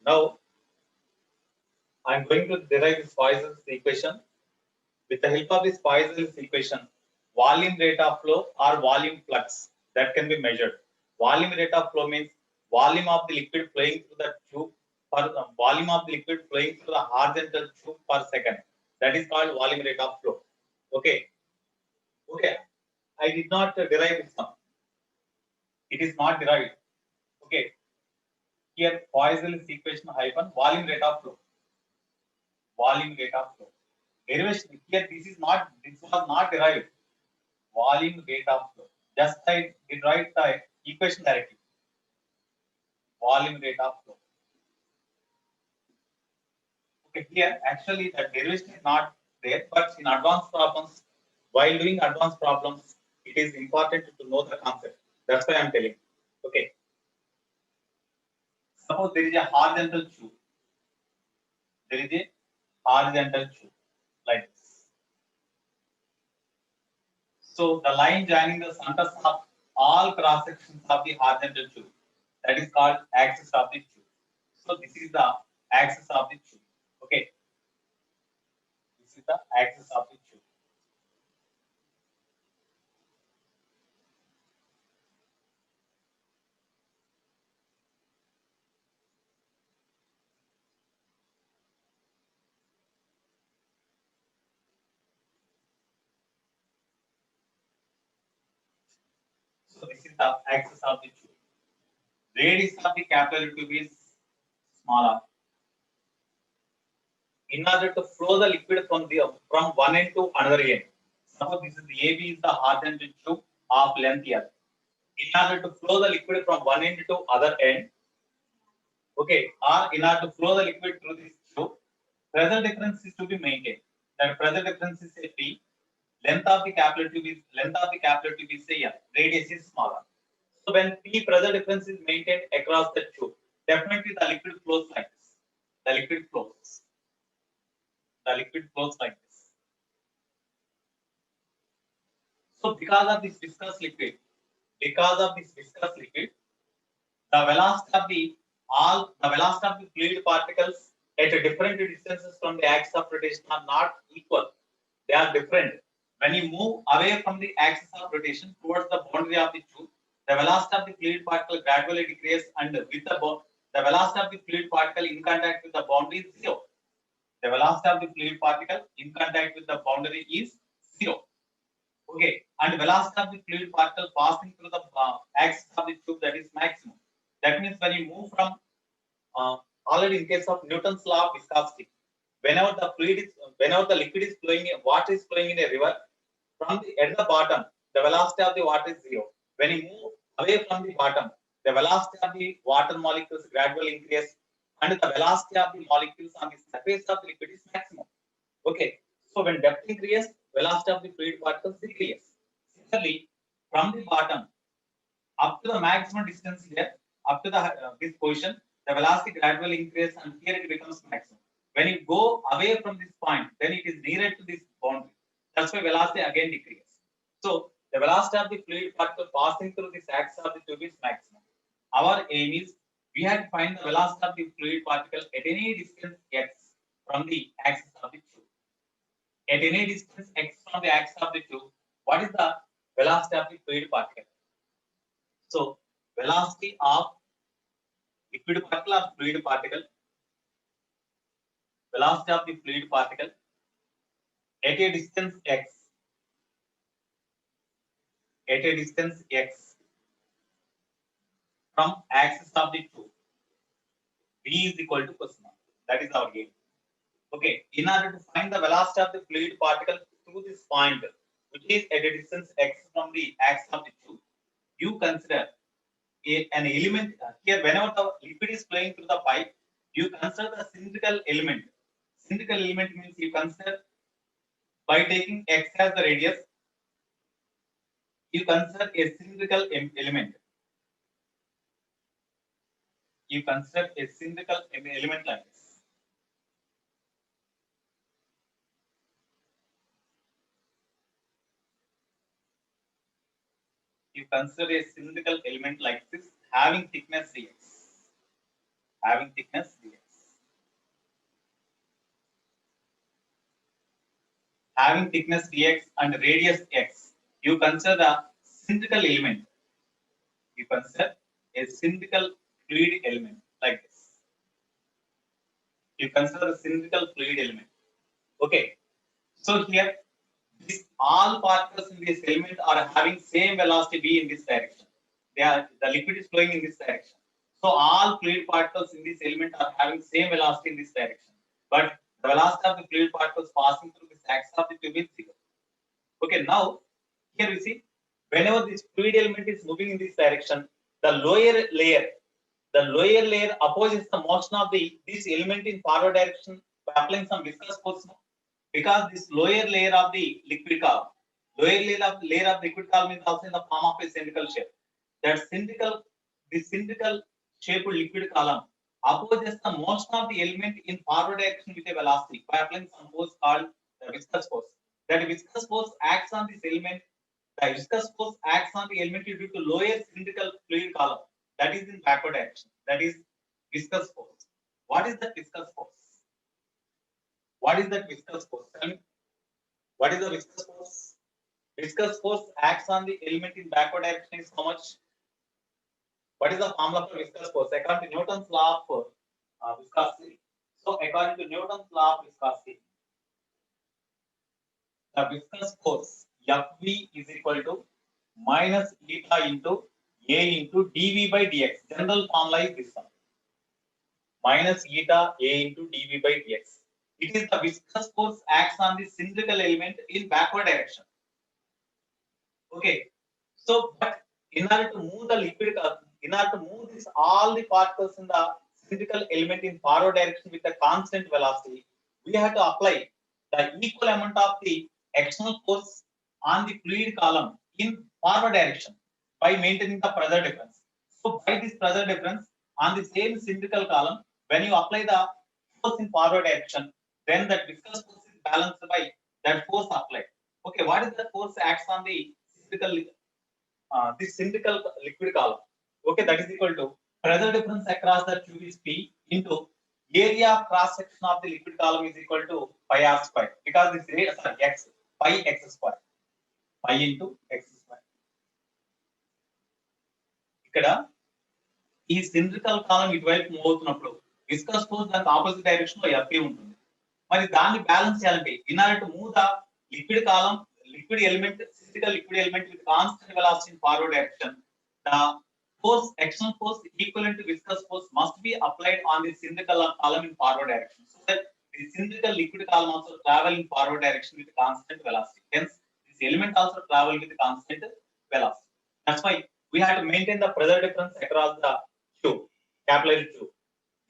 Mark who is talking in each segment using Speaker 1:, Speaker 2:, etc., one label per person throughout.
Speaker 1: Now I'm going to derive this Poisson's equation. With the help of this Poisson's equation, volume rate of flow or volume flux that can be measured. Volume rate of flow means volume of the liquid flowing through the tube per volume of the liquid flowing through the horizontal tube per second. That is called volume rate of flow. Okay. Okay. I did not derive this one. It is not derived. Okay. Here Poisson's equation hyphen volume rate of flow. Volume rate of flow. Derivation here this was not derived. Volume rate of flow. Just I did write the equation directly. Volume rate of flow. Okay, here actually the derivation is not there, but in advanced problems, while doing advanced problems, it is important to know the concept. That's why I'm telling. Okay. Suppose there is a horizontal tube. There is a horizontal tube like this. So the line joining the centers of all cross sections of the horizontal tube, that is called axis of the tube. So this is the axis of the tube. Okay. This is the axis of the tube. So this is the axis of the tube. Radius of the capillary tube is smaller. In order to flow the liquid from one end to another end, suppose this is the AB is the horizontal tube of length L. In order to flow the liquid from one end to other end, okay, or in order to flow the liquid through this tube, pressure difference is to be maintained. That pressure difference is a P. Length of the capillary tube is say L. Radius is smaller. So when P pressure difference is maintained across the tube, definitely the liquid flows like this. The liquid flows. The liquid flows like this. So because of this viscous liquid, the velocity of the fluid particles at different distances from the axis of rotation are not equal. They are different. When you move away from the axis of rotation towards the boundary of the tube, the velocity of the fluid particle gradually decreases, and with the velocity of the fluid particle in contact with the boundary is zero. The velocity of the fluid particle in contact with the boundary is zero. Okay, and velocity of the fluid particle passing through the axis of the tube, that is maximum. That means when you move from already in case of Newton's law of viscosity, whenever the liquid is flowing, water is flowing in a river, at the bottom, the velocity of the water is zero. When you move away from the bottom, the velocity of the water molecules gradually increase, and the velocity of the molecules on the surface of the liquid is maximum. Okay, so when depth increases, velocity of the fluid particles decreases. Similarly, from the bottom up to the maximum distance here, up to the this position, the velocity gradually increases, and here it becomes maximum. When you go away from this point, then it is nearer to this boundary. That's why velocity again decreases. So the velocity of the fluid particle passing through this axis of the tube is maximum. Our aim is we have to find the velocity of the fluid particle at any distance x from the axis of the tube. At any distance x from the axis of the tube, what is the velocity of the fluid particle? So velocity of liquid particle or fluid particle, velocity of the fluid particle at a distance x, from axis of the tube, v is equal to question mark. That is our game. Okay, in order to find the velocity of the fluid particle through this point, which is at a distance x from the axis of the tube, you consider an element here. Whenever the liquid is flowing through the pipe, you consider the cylindrical element. Cylindrical element means you consider, by taking x as the radius, you consider a cylindrical element. You consider a cylindrical element like this. You consider a cylindrical element like this, having thickness dx. having thickness dx. Having thickness dx and radius x, you consider the cylindrical element. You consider a cylindrical fluid element like this. You consider the cylindrical fluid element. Okay. So here, all particles in this element are having same velocity v in this direction. The liquid is flowing in this direction. So all fluid particles in this element are having same velocity in this direction. But the velocity of the fluid particles passing through this axis of the tube is zero. Okay, now here we see whenever this fluid element is moving in this direction, the lower layer opposes the motion of this element in forward direction by applying some viscous force. Because this lower layer of the liquid column, layer of liquid column is also in the form of a cylindrical shape. That cylindrical shaped liquid column opposes the motion of the element in forward direction with a velocity by applying some force called the viscous force. That viscous force acts on this element. The viscous force acts on the element due to lower cylindrical fluid column that is in backward direction. That is viscous force. What is that viscous force? What is that viscous force? Tell me. What is the viscous force? Viscous force acts on the element in backward direction is how much? What is the formula for viscous force? According to Newton's law of viscosity. So according to Newton's law of viscosity, the viscous force Fv is equal to minus eta into A into dV by dx. General formula is this one. Minus eta A into dV by dx. It is the viscous force acts on the cylindrical element in backward direction. Okay. So, but in order to move the liquid, in order to move this all the particles in the cylindrical element in forward direction with a constant velocity, we have to apply the equal amount of the external force on the fluid column in forward direction by maintaining the pressure difference. So, by this pressure difference on the same cylindrical column, when you apply the force in forward direction, then that viscous force is balanced by that force applied. Okay, what is that force acts on the cylindrical liquid column? Okay, that is equal to pressure difference across the tube is P into area of cross section of the liquid column is equal to pi r square, because this rate x pi x square, pi into x square. ఇక్కడ ఈ cylindrical column ఇటువైపు move అవుతున్నప్పుడు viscous force దానికి opposite direction లో F ఉంటుంది. మరి దాన్ని balance చేయాలంటే in order to move the liquid column, liquid element, cylindrical liquid element with constant velocity in forward direction, the force, external force equivalent to viscous force must be applied on the cylindrical column in forward direction, so that the cylindrical liquid column also travel in forward direction with constant velocity. Hence, this element also travel with constant velocity. That's why we have to maintain the pressure difference across the tube, capillary tube.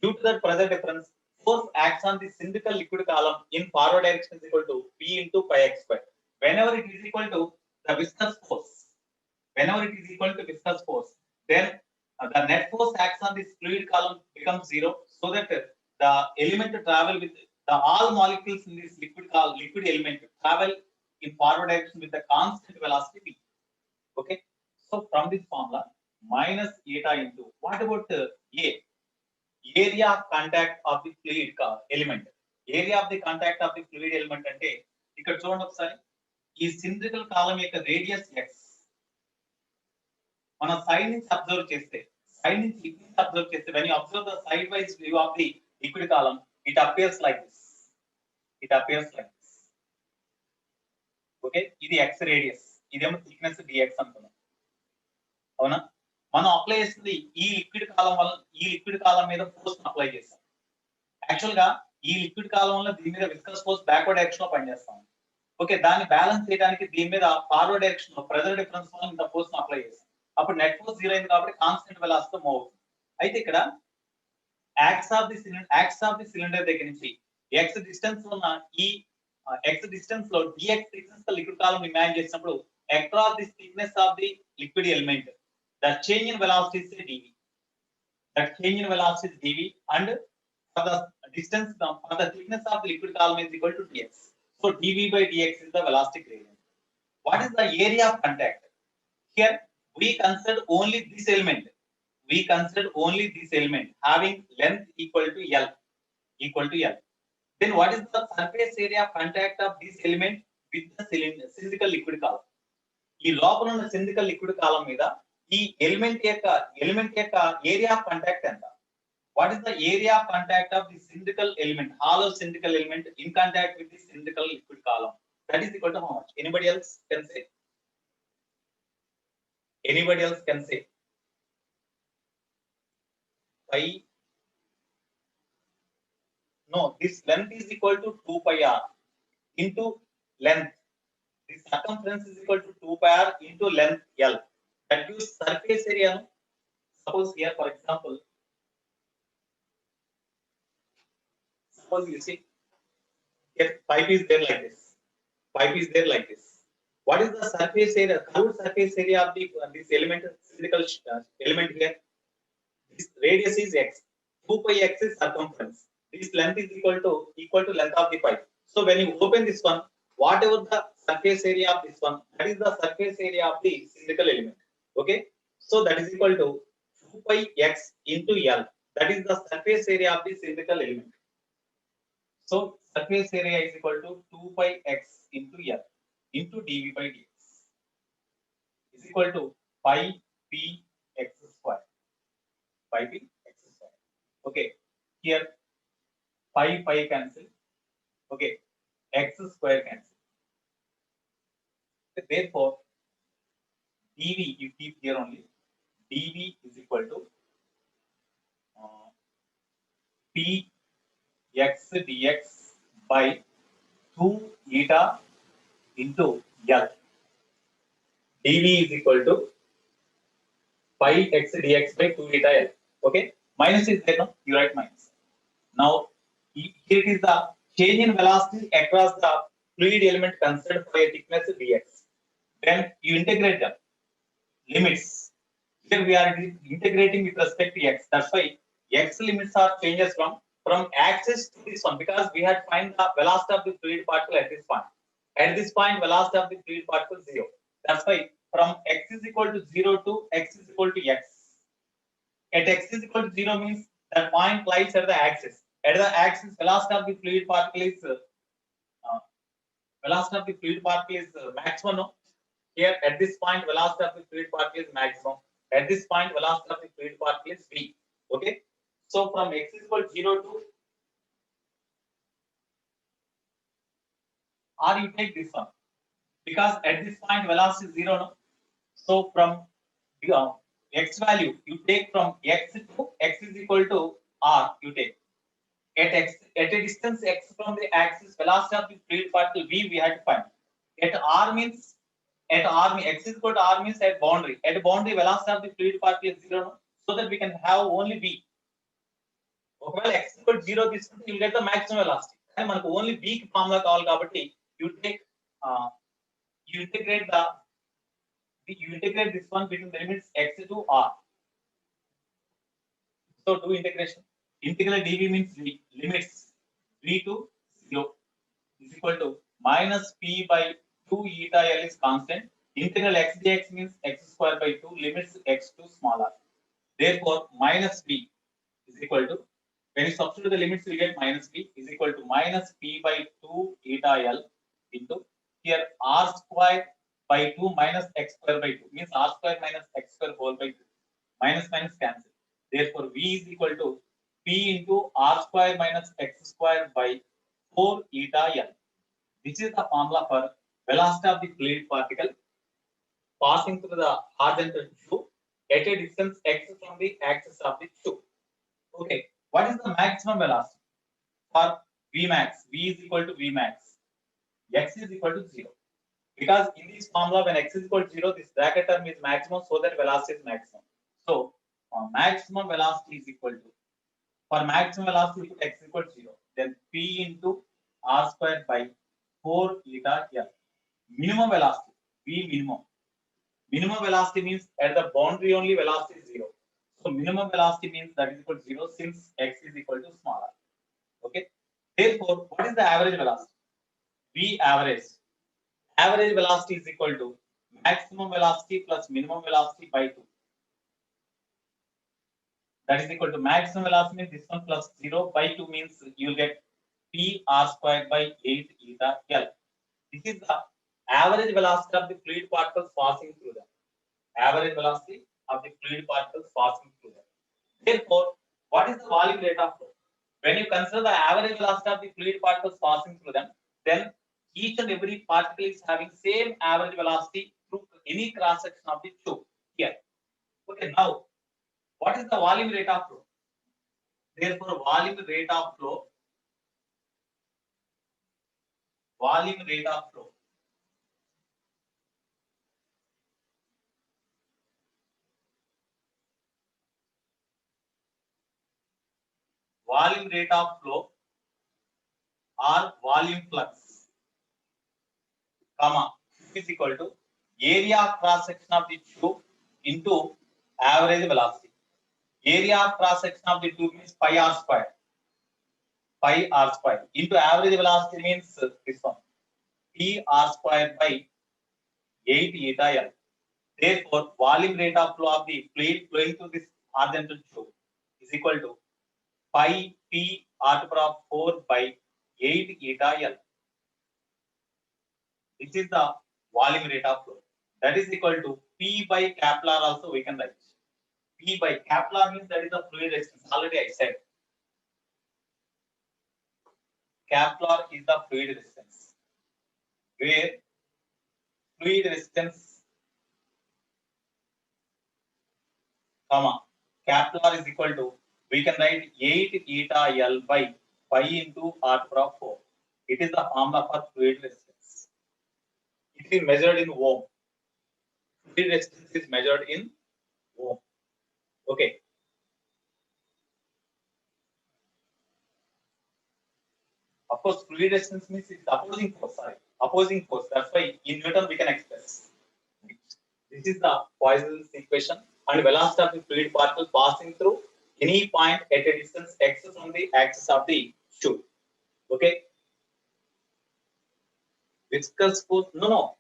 Speaker 1: Due to that pressure difference, force acts on the cylindrical liquid column in forward direction is equal to P into pi x square. Whenever it is equal to the viscous force, then the net force acts on this fluid column becomes zero, so that the element travel with all molecules in this liquid element travel in forward direction with the constant velocity v. Okay, so from this formula, minus eta into, what about A? Area of contact of the fluid element. Area of the contact of the fluid element అంటే ఇక్కడ చూడండి ఒకసారి, ఈ cylindrical column యొక్క radius x. మనం side నుంచి observe చేస్తే, when you observe the sidewise view of the liquid column, it appears like this. Okay, ఇది x రేడియస్, ఇదేమో థిక్నెస్ dx అనుకున్నాం, అవునా? మనం అప్లై చేస్తుంది ఈ లిక్విడ్ కాలం మీద ఫోర్స్ అప్లై చేస్తాం. యాక్చువల్ గా ఈ లిక్విడ్ కాలం వల్ల దీని మీద విస్కస్ ఫోర్స్ బ్యాక్వర్డ్ డైరెక్షన్ లో పనిచేస్తాం. ఓకే, దాన్ని బ్యాలెన్స్ చేయడానికి దీని మీద ఫార్వర్డ్ డైరెక్షన్ లో ప్రెజర్ డిఫరెన్స్ వల్ల ఇంత ఫోర్స్ అప్లై చేస్తాం. అప్పుడు నెట్ ఫోర్స్ జీరో అయింది కాబట్టి కాన్స్టెంట్ వెలాసిటీతో మూవ్ అవుతుంది. అయితే ఇక్కడ యాక్స్ ఆఫ్ ది సిలిండర్ దగ్గర నుంచి ఎక్స్ డిస్టెన్స్ ఉన్న ఈ ఎక్స్ డిస్టెన్స్ లో dx థిక్నెస్ లిక్విడ్ కాలం ఇమాజిన్ చేసినప్పుడు across the thickness of the liquid element, the change in velocity is dv. And for the distance, for the thickness of the liquid column is equal to dx. So dv by dx is the velocity gradient. What is the area of contact? Here we consider only this element. we consider only this element having length equal to L, then what is the surface area of contact of this element with the cylindrical liquid column? ఈ లోపల ఉన్న cylindrical liquid column మీద ఈ element యొక్క area of contact ఎంత? What is the area of contact of the cylindrical element, hollow cylindrical element in contact with the cylindrical liquid column? That is equal to how much? Anybody else can say? Anybody else can say? Pi. No, this length is equal to 2 pi r into length. This circumference is equal to 2 pi r into length L. That gives surface area. Suppose here, for example, suppose you see here pipe is there like this. Pipe is there like this. What is the surface area? Curved surface area of this element, cylindrical element here? This radius is x. 2 pi x is circumference. This length is equal to length of the pipe. So when you open this one, whatever the surface area of this one, that is the surface area of the cylindrical element. Okay. So that is equal to 2 pi x into L. That is the surface area of the cylindrical element. So surface area is equal to 2 pi x into L into dV by dx is equal to pi p x square. Pi p x square. Okay. Here pi cancel. Okay. X square cancel. Therefore, dV you keep here only. dV is equal to p x dx by 2 eta into L. dV is equal to pi x dx by 2 eta L. Okay. Minus is there, no? You write minus. Now, here it is the change in velocity across the fluid element considered for a thickness dx. Then you integrate them. Limits. Here we are integrating with respect to x. That's why x limits are changes from axis to this one, because we had find the velocity of the fluid particle at this point. At this point, velocity of the fluid particle is 0. That's why from x is equal to 0 to x is equal to x. At x is equal to 0 means that point lies at the axis. At the axis, velocity of the fluid particle is maximum. No? Here at this point, velocity of the fluid particle is maximum. At this point, velocity of the fluid particle is v. Okay. So from x is equal to 0 to, or you take this one, because at this point velocity is 0. No? So from x value you take from x to x is equal to r. You take at a distance x from the axis, velocity of the fluid particle v we had to find. At r means x is equal to r means at boundary. At boundary, velocity of the fluid particle is 0. No? So that we can have only v. ఒకవేళ x equal to 0 తీసుకుంటే you get the maximum velocity. కానీ మనకు only v కి formula కావాలి కాబట్టి you integrate this one between the limits x to r. So do integration. Integral dv means limits v to 0 is equal to minus p by 2 eta L is constant. Integral x dx means x square by 2 limits x to small r. Therefore, minus p is equal to, when you substitute the limits, we get minus p is equal to minus p by 2 eta L into here r square by 2 minus x square by 2 means r square minus x square whole by 2. Minus cancel. Therefore, v is equal to p into r square minus x square by 4 eta L. This is the formula for velocity of the fluid particle passing through the horizontal tube at a distance x from the axis of the tube. Okay, what is the maximum velocity for Vmax? V is equal to Vmax. X is equal to 0. Because in this formula, when x is equal to 0, this bracket term is maximum, so that velocity is maximum. So, maximum velocity is equal to, for maximum velocity, x is equal to 0. Then p into r square by 4 eta L. Minimum velocity, v minimum. Minimum velocity means at the boundary only velocity is 0. So minimum velocity means that is equal to 0 since x is equal to small r. Okay. Therefore, what is the average velocity? V average. Average velocity is equal to maximum velocity plus minimum velocity by 2. that is equal to maximum velocity means this one plus 0 by 2 means you will get p r squared by 8 eta L. This is the average velocity of the fluid particles passing through them. Average velocity of the fluid particles passing through them. Therefore, what is the volume rate of flow? When you consider the average velocity of the fluid particles passing through them, then each and every particle is having same average velocity through any cross section of the tube here. Okay, now what is the volume rate of flow? Therefore, volume rate of flow or volume flux, comma, is equal to area of cross section of the tube into average velocity. Area of cross section of the tube means pi r square. Pi r square into average velocity means this one, p r square by 8 eta L. Therefore, volume rate of flow of the fluid flowing through this horizontal tube is equal to pi p r to the power of 4 by 8 eta L. This is the volume rate of flow. That is equal to P by Kepler also we can write. P by Kepler means that is the fluid resistance. Already I said. Kepler is the fluid resistance. Where fluid resistance, comma, Kepler is equal to, we can write 8 eta L by pi into r to the power of 4. It is the formula for fluid resistance. It is measured in ohm. Fluid resistance is measured in ohm. Okay. Of course, fluid resistance means it's opposing force. Sorry, opposing force. That's why in Newton we can express. This is the Poisson's equation, and velocity of the fluid particle passing through any point at a distance x from the axis of the tube. Okay. Viscous force. No.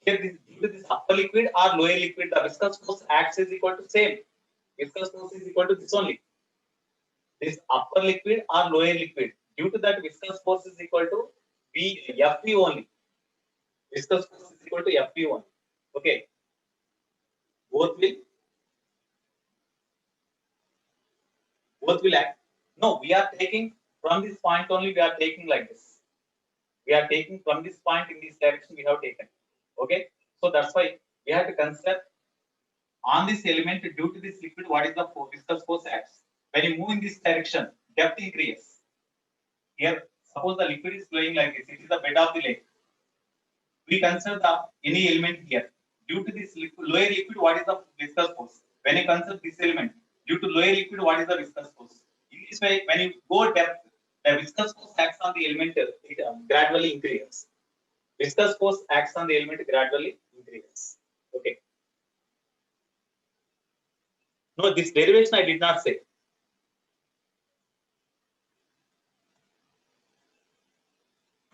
Speaker 1: Here this upper liquid or lower liquid, the viscous force acts is equal to same. Viscous force is equal to this only. This upper liquid or lower liquid. Due to that, viscous force is equal to Fp only. Viscous force is equal to Fp only. Okay. Both will act. No, we are taking from this point only. We are taking like this. We are taking from this point in this direction. We have taken. Okay. So that's why we have to consider on this element due to this liquid. What is the viscous force acts? When you move in this direction, depth increases. Here, suppose the liquid is flowing like this. It is the bed of the lake. We consider any element here. Due to this lower liquid, what is the viscous force? When you consider this element, due to lower liquid, what is the viscous force? In this way, when you go depth, the viscous force acts on the element, it gradually increases. Viscous force acts on the element gradually increases. Okay. No, this derivation I did not say.